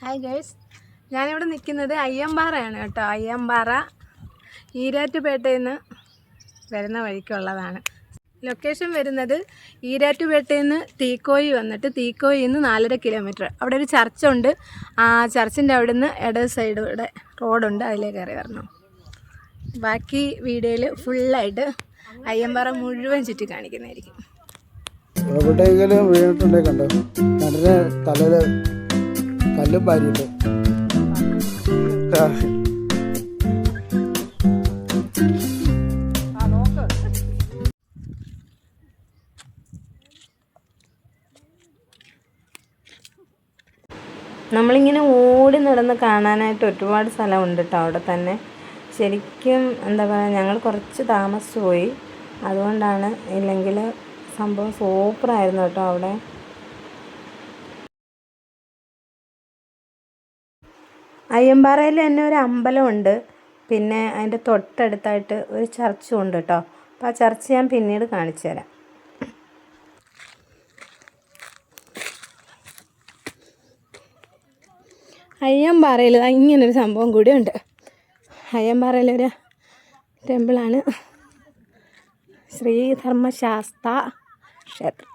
Hi girls, ഞാനിവിടെ നിൽക്കുന്നത് അയ്യമ്പാറയാണ് കേട്ടോ. അയ്യമ്പാറ ഈരാറ്റുപേട്ടയിൽ നിന്ന് വരുന്ന വഴിക്കുള്ളതാണ്. ലൊക്കേഷൻ വരുന്നത് ഈരാറ്റുപേട്ടയിൽ നിന്ന് തീക്കോയി വന്നിട്ട് തീക്കോയിൽ നിന്ന് 4.5 കിലോമീറ്റർ. അവിടെ ഒരു ചർച്ചുണ്ട്. ആ ചർച്ചിൻ്റെ അവിടെ നിന്ന് ഇടത് സൈഡിലൂടെ റോഡുണ്ട്, അതിലേക്ക് കയറി വരണം. ബാക്കി വീഡിയോയിൽ ഫുള്ളായിട്ട് അയ്യമ്പാറ മുഴുവൻ ചുറ്റി കാണിക്കുന്നതായിരിക്കും. എവിടെയെങ്കിലും വീണിട്ടുണ്ടേ കണ്ടോ, കിണറിന് തലയിൽ കല്ലും പാരിയിട്ട്. നമ്മളിങ്ങനെ ഓടി നടന്ന് കാണാനായിട്ട് ഒരുപാട് സ്ഥലമുണ്ട് കേട്ടോ അവിടെ തന്നെ. ശരിക്കും എന്താ പറയുക, ഞങ്ങൾ കുറച്ച് താമസിച്ചു പോയി, അതുകൊണ്ടാണ്. ഇല്ലെങ്കിൽ സംഭവം സൂപ്പറായിരുന്നു കേട്ടോ അവിടെ. അയ്യമ്പാറയിൽ തന്നെ ഒരു അമ്പലമുണ്ട്, പിന്നെ അതിൻ്റെ തൊട്ടടുത്തായിട്ട് ഒരു ചർച്ചും ഉണ്ട് കേട്ടോ. അപ്പോൾ ആ ചർച്ച് ഞാൻ പിന്നീട് കാണിച്ചു തരാം. അയ്യമ്പാറയിൽ ഇങ്ങനൊരു സംഭവം കൂടിയുണ്ട്. അയ്യമ്പാറയിലൊരു ടെമ്പിളാണ് ശ്രീധർമ്മശാസ്ത ക്ഷേത്രം.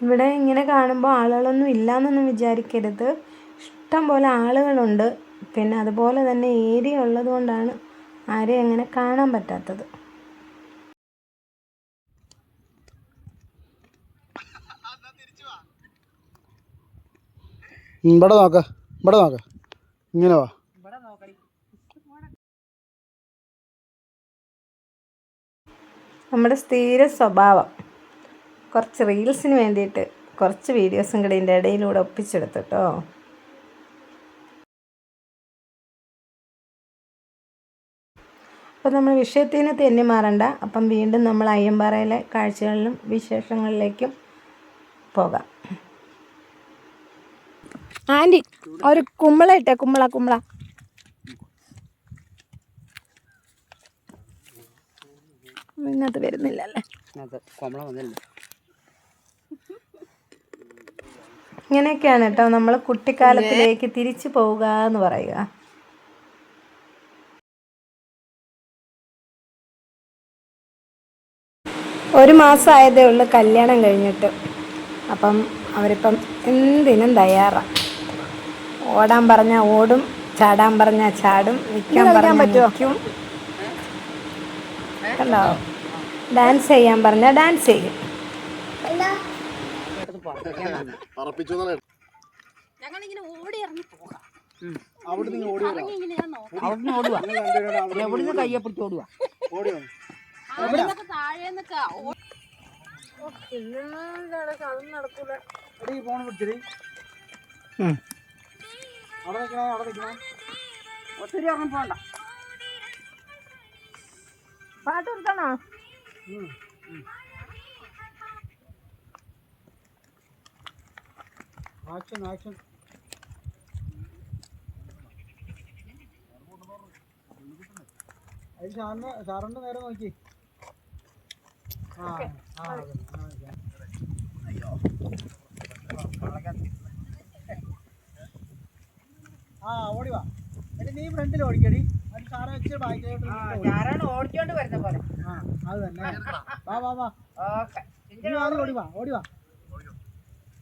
ഇവിടെ ഇങ്ങനെ കാണുമ്പോൾ ആളുകളൊന്നും ഇല്ലയെന്നൊന്നും വിചാരിക്കരുത്. ഇഷ്ടം പോലെ ആളുകളുണ്ട്. പിന്നെ അതുപോലെ തന്നെ ഏരിയ ഉള്ളത് കൊണ്ടാണ് ആരെയും അങ്ങനെ കാണാൻ പറ്റാത്തത്. ഇവിടെ നോക്ക, ഇവിടെ നോക്ക, ഇങ്ങനെ വാ. നമ്മുടെ സ്ഥിര സ്വഭാവം കുറച്ച് റീൽസിന് വേണ്ടിയിട്ട് കുറച്ച് വീഡിയോസും കൂടെ ഇതിൻ്റെ ഇടയിലൂടെ ഒപ്പിച്ചെടുത്തു കേട്ടോ. അപ്പം നമ്മൾ വിഷയത്തിൽ നിന്ന് തെന്നി മാറണ്ട. അപ്പം വീണ്ടും നമ്മൾ അയ്യമ്പാറയിലെ കാഴ്ചകളിലും വിശേഷങ്ങളിലേക്കും പോകാം. ആൻറ്റി ഒരു കുമ്പള ഇട്ടേ, കുമ്പള കുമ്പള. ഇന്നത്തെ വരുന്നില്ലല്ലേ, ഇങ്ങനെയൊക്കെയാണ് കേട്ടോ നമ്മൾ കുട്ടിക്കാലത്തിലേക്ക് തിരിച്ചു പോവുക എന്ന് പറയുക. ഒരു മാസമായതേ ഉള്ളൂ കല്യാണം കഴിഞ്ഞിട്ട്. അപ്പം അവരിപ്പം എന്തിനും തയ്യാറാണ്. ഓടാൻ പറഞ്ഞാൽ ഓടും, ചാടാൻ പറഞ്ഞാൽ ചാടും, നിൽക്കാൻ പറഞ്ഞാൽ നിൽക്കും. കണ്ടോ, ഡാൻസ് ചെയ്യാൻ പറഞ്ഞാൽ ഡാൻസ് ചെയ്യും. ഒത്തിരി അങ്ങനെ പോണ്ട. പാട്ട് നിർത്തണോ? Action action. അത് സാറിന്റെ നേരെ നോക്കി. ഓടിവാ. നീ ഫ്രണ്ടിൽ ഓടിക്കടി, അത് സാറെ വെച്ച് ബാക്കിലോട്ട് ഓടിച്ചോണ്ട് വരുന്ന പോലെ. അത് തന്നെ. വാ വാ വാ, ഓടിവാ ഓടിവാ,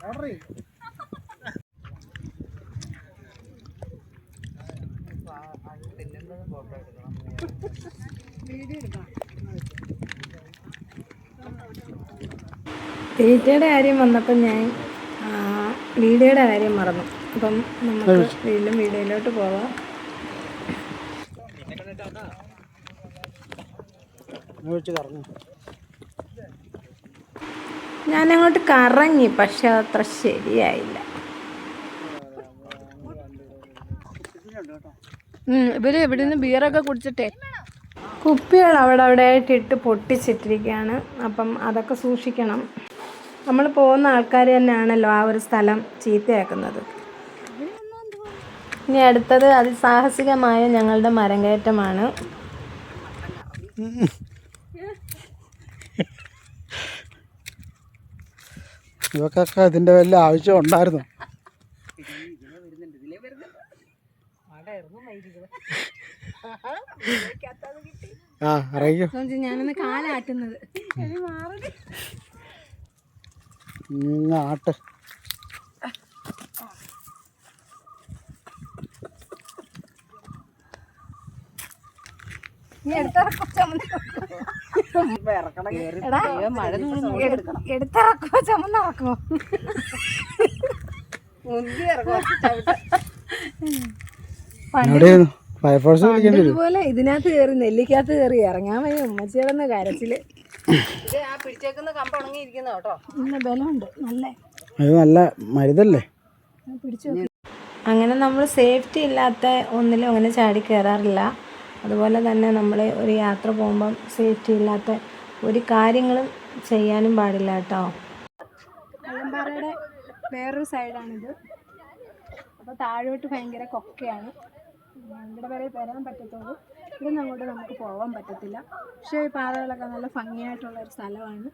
ഓർഡർ. തീറ്റയുടെ കാര്യം വന്നപ്പോൾ ഞാൻ വീഡിയോയുടെ കാര്യം മറന്നു. അപ്പം നമുക്ക് വീണ്ടും വീഡിയോയിലോട്ട് പോവാം. ഞാനങ്ങോട്ട് കറങ്ങി, പക്ഷെ അത്ര ശരിയായില്ല. ഇവര് ഇവിടെ നിന്ന് ബിയറൊക്കെ കുടിച്ചിട്ടേ കുപ്പികൾ അവിടെ ആയിട്ട് ഇട്ട് പൊട്ടിച്ചിട്ടിരിക്കുകയാണ്. അപ്പം അതൊക്കെ സൂക്ഷിക്കണം. നമ്മൾ പോകുന്ന ആൾക്കാർ തന്നെയാണല്ലോ ആ ഒരു സ്ഥലം ചീത്തയാക്കുന്നത്. ഇനി അടുത്തത് അതിസാഹസികമായ ഞങ്ങളുടെ മരം കയറ്റമാണ്. ഇവക്കൊക്കെ ഇതിൻ്റെ വല്ല ആവശ്യം ഉണ്ടായിരുന്നു. ആ അറിയിക്കോ ഞാനൊന്ന് കാലാട്ടുന്നത് ആട്ട്. എടുത്തിറക്കോ ചുമന്നിറക്കോ ഇതുപോലെ ഇതിനകത്ത് കയറി നെല്ലിക്കകത്ത് കയറി ഇറങ്ങാൻ വയ്യ. ഉമ്മച്ചിടന്ന് കരച്ചില്. പിടിച്ചേക്കുന്ന കമ്പ ഉണങ്ങിയിരിക്കുന്ന കേട്ടോ. ഇന്ന് ബലമുണ്ട് നല്ല മരുതല്ലേ. അങ്ങനെ നമ്മൾ സേഫ്റ്റി ഇല്ലാത്ത ഒന്നിലും അങ്ങനെ ചാടി കയറാറില്ല. അതുപോലെ തന്നെ നമ്മൾ ഒരു യാത്ര പോകുമ്പം സേഫ്റ്റി ഇല്ലാത്ത ഒരു കാര്യങ്ങളും ചെയ്യാനും പാടില്ല കേട്ടോ. അയ്യമ്പാറയുടെ വേറൊരു സൈഡാണിത്. അപ്പോൾ താഴോട്ട് ഭയങ്കര കൊക്കയാണ്. ഇവിടെ വരെ വരാൻ പറ്റത്തുള്ളൂ. ഇവിടെ നിന്ന് അങ്ങോട്ട് നമുക്ക് പോകാൻ പറ്റത്തില്ല. പക്ഷേ ഈ പാതകളൊക്കെ നല്ല ഭംഗിയായിട്ടുള്ളൊരു സ്ഥലമാണ്.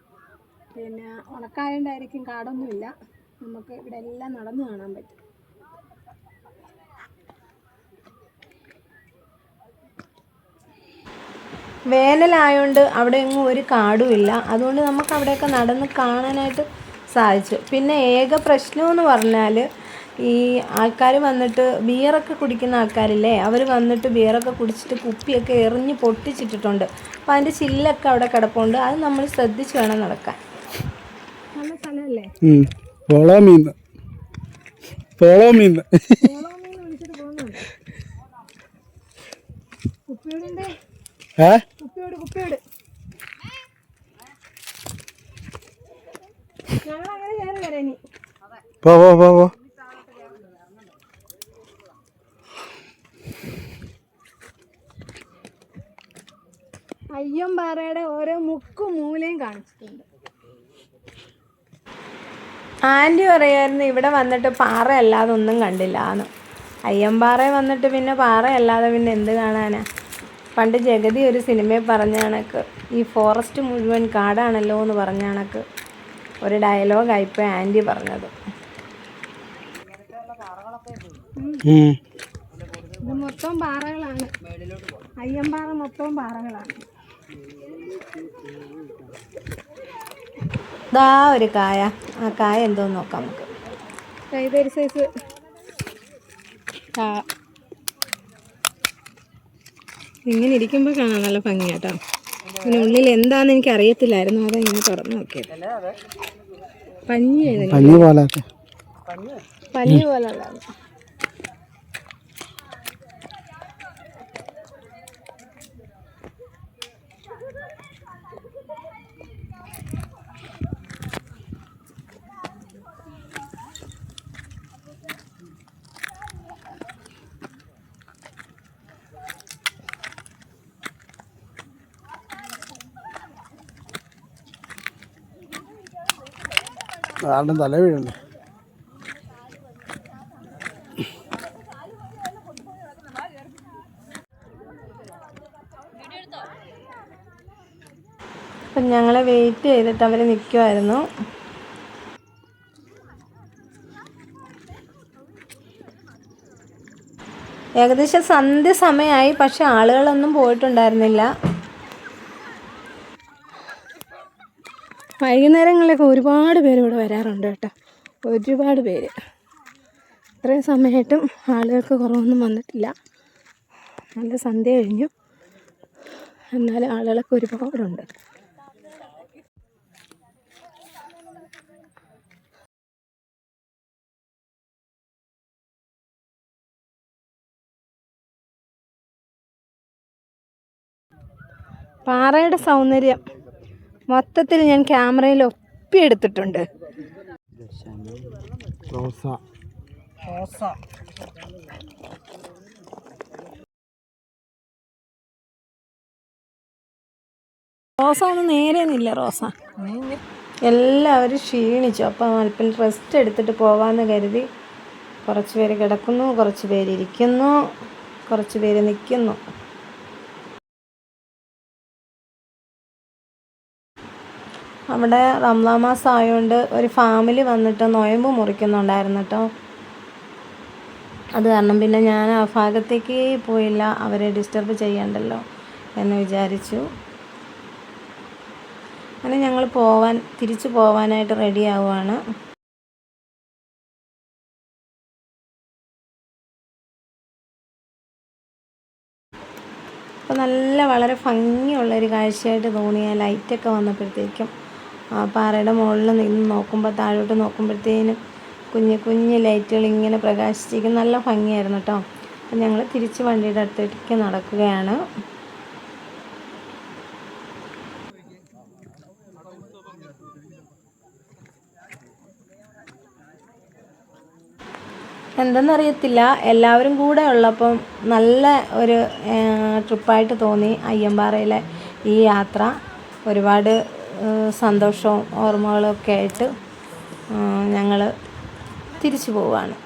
പിന്നെ ഉണക്കായതുകൊണ്ടായിരിക്കും കാടൊന്നുമില്ല. നമുക്ക് ഇവിടെ എല്ലാം നടന്നു കാണാൻ പറ്റും. വേനലായതുകൊണ്ട് അവിടെ എങ്ങും ഒരു കാടുമില്ല. അതുകൊണ്ട് നമുക്ക് അവിടെയൊക്കെ നടന്ന് കാണാനായിട്ട് സാധിച്ചു. പിന്നെ ഏക പ്രശ്നമെന്ന് പറഞ്ഞാൽ ഈ ആൾക്കാർ വന്നിട്ട് ബിയറൊക്കെ കുടിക്കുന്ന ആൾക്കാരില്ലേ, അവർ വന്നിട്ട് ബിയറൊക്കെ കുടിച്ചിട്ട് കുപ്പിയൊക്കെ എറിഞ്ഞ് പൊട്ടിച്ചിട്ടിട്ടുണ്ട്. അപ്പോൾ അതിൻ്റെ ചില്ലൊക്കെ അവിടെ കിടപ്പുണ്ട്. അത് നമ്മൾ ശ്രദ്ധിച്ച് വേണം നടക്കാൻ. നല്ല സ്ഥലമല്ലേ. വിളിച്ചിട്ട് പോകുന്നുണ്ട്. കുപ്പിയോടെ കുപ്പിയോട് ഞങ്ങളങ്ങനെ കയറി വരാം. ഇനി പോ അയ്യമ്പാറയുടെ ഓരോ മുക്കും മൂലയും കാണിച്ചിട്ടുണ്ട്. ആൻറ്റി പറയായിരുന്നു ഇവിടെ വന്നിട്ട് പാറ അല്ലാതെ ഒന്നും കണ്ടില്ല എന്ന്. അയ്യമ്പാറ വന്നിട്ട് പിന്നെ പാറ അല്ലാതെ പിന്നെ എന്ത് കാണാനാ? പണ്ട് ജഗതി ഒരു സിനിമയിൽ പറഞ്ഞ കണക്ക് ഈ ഫോറസ്റ്റ് മുഴുവൻ കാടാണല്ലോ എന്ന് പറഞ്ഞ കണക്ക് ഒരു ഡയലോഗായിപ്പോൾ ആൻറ്റി പറഞ്ഞത്. ഇത് മൊത്തം പാറകളാണ്. അയ്യമ്പാറ മൊത്തം പാറകളാണ്. ഇതാ ഒരു കായ. ആ കായ എന്തോന്ന് നോക്കാം നമുക്ക്. ഇതൊരു സൈസ് ഇങ്ങനെ ഇരിക്കുമ്പോൾ കാണാൻ നല്ല ഭംഗിയാട്ടോ. പിന്നെ ഉള്ളിൽ എന്താണെന്ന് എനിക്ക് അറിയത്തില്ലായിരുന്നു. അതെങ്ങനെ തുറന്നു നോക്കിയത്. പഞ്ഞി പോലുള്ളതാണ്. ആളും തല വീഴുന്നു. അപ്പം ഞങ്ങളെ വെയിറ്റ് ചെയ്തിട്ട് അവർ നിൽക്കുമായിരുന്നു. ഏകദേശം സന്ധ്യ സമയമായി. പക്ഷെ ആളുകളൊന്നും പോയിട്ടുണ്ടായിരുന്നില്ല. വൈകുന്നേരങ്ങളിലൊക്കെ ഒരുപാട് പേര് ഇവിടെ വരാറുണ്ട് കേട്ടോ. ഒരുപാട് പേര്. ഇത്രയും സമയമായിട്ടും ആളുകൾക്ക് കുറവൊന്നും വന്നിട്ടില്ല. നല്ല സന്ധ്യ കഴിഞ്ഞു. എന്നാലും ആളുകളൊക്കെ ഒരുപാടുണ്ട്. പാറയുടെ സൗന്ദര്യം മൊത്തത്തിൽ ഞാൻ ക്യാമറയിൽ ഒപ്പിയെടുത്തിട്ടുണ്ട്. റോസ ഒന്നും നേരെയൊന്നുമില്ല. റോസ എല്ലാവരും ക്ഷീണിച്ചു. അപ്പം അല്പം റെസ്റ്റ് എടുത്തിട്ട് പോകാമെന്ന് കരുതി കുറച്ച് പേര് കിടക്കുന്നു, കുറച്ച് പേര് ഇരിക്കുന്നു, കുറച്ച് പേര് നിൽക്കുന്നു. അവിടെ റംസാൻ മാസം ആയതുകൊണ്ട് ഒരു ഫാമിലി വന്നിട്ട് നൊയമ്പ് മുറിക്കുന്നുണ്ടായിരുന്നു കേട്ടോ. അത് കാരണം പിന്നെ ഞാൻ ആ ഭാഗത്തേക്ക് പോയില്ല, അവരെ ഡിസ്റ്റർബ് ചെയ്യണ്ടല്ലോ എന്ന് വിചാരിച്ചു. അങ്ങനെ ഞങ്ങൾ തിരിച്ചു പോവാനായിട്ട് റെഡി ആവുകയാണ്. അപ്പോൾ വളരെ ഭംഗിയുള്ളൊരു കാഴ്ചയായിട്ട് തോന്നി. ആ ലൈറ്റൊക്കെ വന്നപ്പോഴത്തേക്കും പാറയുടെ മുകളിൽ നിന്ന് നോക്കുമ്പോൾ താഴോട്ട് നോക്കുമ്പോഴത്തേനും കുഞ്ഞു കുഞ്ഞു ലൈറ്റുകൾ ഇങ്ങനെ പ്രകാശിച്ചിരിക്കും. നല്ല ഭംഗിയായിരുന്നു കേട്ടോ. അപ്പം ഞങ്ങൾ തിരിച്ച് വണ്ടിയുടെ അടുത്തേക്ക് നടക്കുകയാണ്. എന്തെന്നറിയത്തില്ല, എല്ലാവരും കൂടെ ഉള്ളപ്പം നല്ല ഒരു ട്രിപ്പായിട്ട് തോന്നി. അയ്യമ്പാറയിലെ ഈ യാത്ര ഒരുപാട് സന്തോഷവും ഓർമ്മകളൊക്കെ ആയിട്ട് ഞങ്ങൾ തിരിച്ചു പോവുകയാണ്.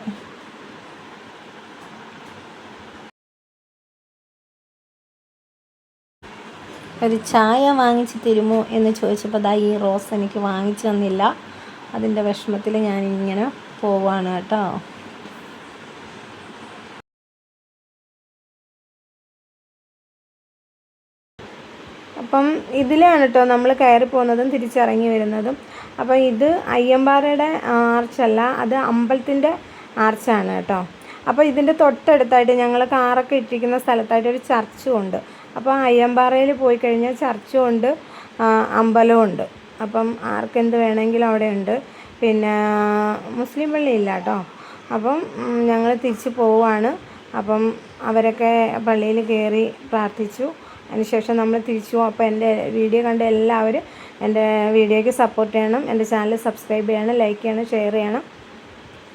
ഒരു ചായ വാങ്ങിച്ച് തരുമോ എന്ന് ചോദിച്ചപ്പോൾ ഈ റോസ് എനിക്ക് വാങ്ങിച്ചു തന്നില്ല. അതിൻ്റെ വിഷമത്തിൽ ഞാനിങ്ങനെ പോവുകയാണ് കേട്ടോ. അപ്പം ഇതിലാണ് കേട്ടോ നമ്മൾ കയറി പോകുന്നതും തിരിച്ചിറങ്ങി വരുന്നതും. അപ്പോൾ ഇത് അയ്യമ്പാറയുടെ ആർച്ചല്ല, അത് അമ്പലത്തിൻ്റെ ആർച്ചാണ് കേട്ടോ. അപ്പോൾ ഇതിൻ്റെ തൊട്ടടുത്തായിട്ട് ഞങ്ങൾ കാറൊക്കെ ഇട്ടിരിക്കുന്ന സ്ഥലത്തായിട്ട് ഒരു ചർച്ചും ഉണ്ട്. അപ്പോൾ അയ്യമ്പാറയിൽ പോയി കഴിഞ്ഞാൽ ചർച്ചും ഉണ്ട്, അമ്പലവും ഉണ്ട്. അപ്പം ആർക്കെന്ത് വേണമെങ്കിലും അവിടെ ഉണ്ട്. പിന്നെ മുസ്ലിം പള്ളിയില്ല കേട്ടോ. അപ്പം ഞങ്ങൾ തിരിച്ച് പോവുകയാണ്. അപ്പം അവരൊക്കെ പള്ളിയിൽ കയറി പ്രാർത്ഥിച്ചു. അതിനുശേഷം നമ്മൾ തിരിച്ചു പോകും. അപ്പോൾ എൻ്റെ വീഡിയോ കണ്ട് എല്ലാവരും എൻ്റെ വീഡിയോയ്ക്ക് സപ്പോർട്ട് ചെയ്യണം. എൻ്റെ ചാനൽ സബ്സ്ക്രൈബ് ചെയ്യണം, ലൈക്ക് ചെയ്യണം, ഷെയർ ചെയ്യണം.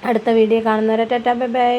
അടുത്ത വീഡിയോ കാണുന്നവരെ ടാറ്റാ ബൈ ബൈ.